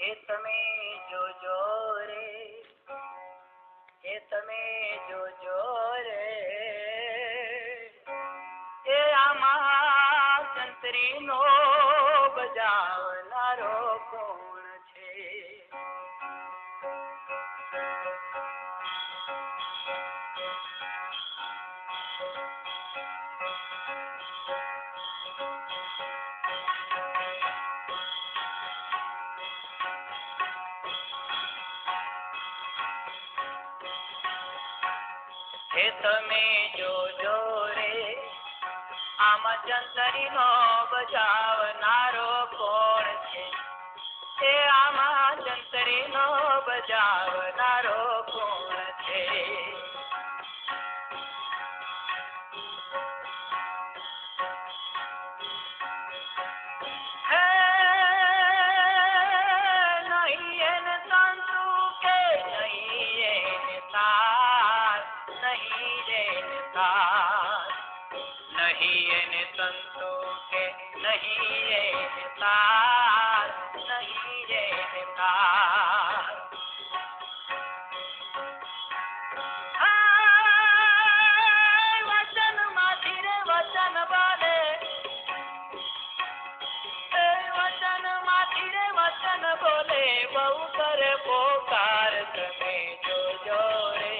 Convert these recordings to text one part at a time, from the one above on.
એ તમે જોજો રે, એ તમે જોજો રે, એ આમાં સંતરીનો બજાવનારો કોણ છે? હે તમે જોજો રે, આમાં જંતરીનો બજાવનારો કોણ છે? હે આમાં જંતરીનો બજાવનારો કોણ છે? હે નહીં એને તંતુ કે નહીં એને તાર, નહીં એને તાર, નહીં એને તંતુ કે નહીં એને તાર, નહીં એને તાર. વચન માંથી રે વચન બોલે, વચન માંથી રે વચન બોલે, બહુ કરે પોકાર. તમે જોજો રે,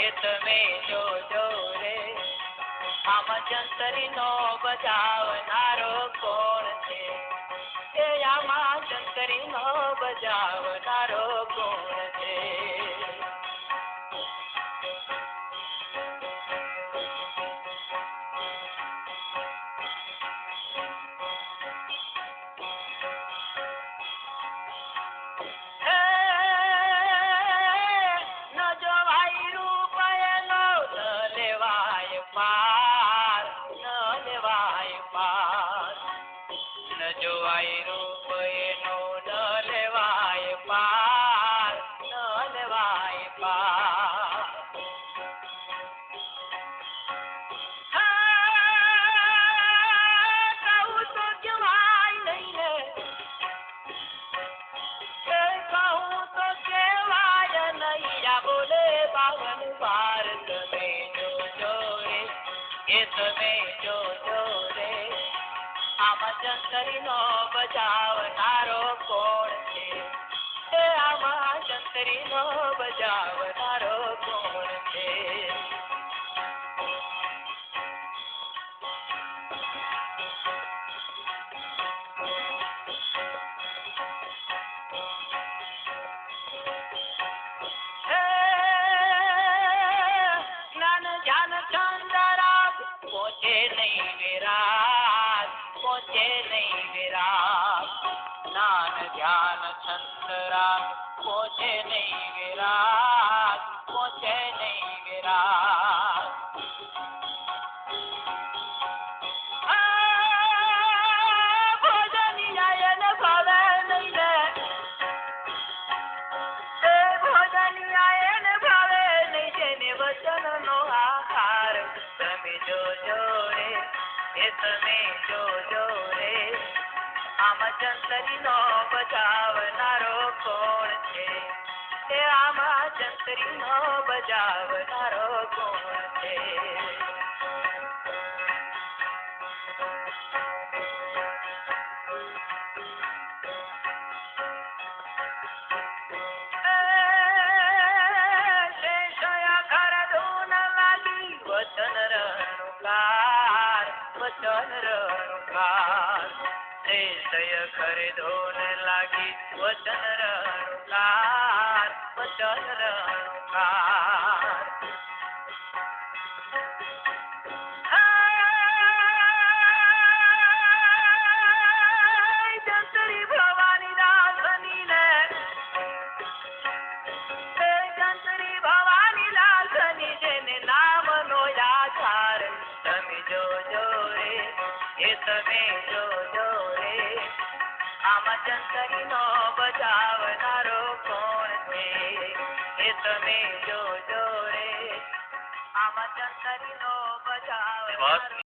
એ તમે જોજો રે, આમાં જંતરીનો બજાવનારો કોણ છે? એ આમાં જંતરીનો બજાવનારો કોણ છે? જોવાય રૂપ એનો ન લેવાય પાર, ન લેવાય પાર. કહું તો કહેવાય નહીં ને, કહું તો કહેવાય નહીં. આ બોલે બાવન વાર. તમે જોજો રે, એ તમે જોજો રે, આમાં જંતરીનો બજાવનારો કોણ છે? એ આમાં જંતરીનો બજાવનારો કોણ છે? જ્ઞાન ધ્યાન ચંદ્રાગ પહોંચે નહીં વિરાટ, પહોંચે નહીં વિરાટ. જ્ઞાન ધ્યાન ચંદ્રાગ પહોંચે નહીં વિરાટ, પહોંચે નહીં વિરાટ. ભોજનિયા એને ભાવે નહીં ને, એ ભોજનિયા એને ભાવે નહીં, જેને વચનનો આહાર. તમે જોજો રે, એ તમે જોજો રે, આમાં જંતરીનો બજાવનારો કોણ છે? એ આમાં જંતરીનો બજાવનારો કોણ છે? વચન રણુકાર, વચન રણુકાર. શ્રેષ્ઠય ખરીદો ને લાગી વચન રણુકાર, વચન રણુકાર. જંતરી ભવાની દાસની ને, જંતરી ભવાની દાસની, જેને નામનો આધાર. તમે જોજો રે, એ તમે જોજો રે, આમાં જંતરીનો બજાવનારો કોણ છે? એ તમે જોજો રે, આમાં જંતરીનો બજાવનારો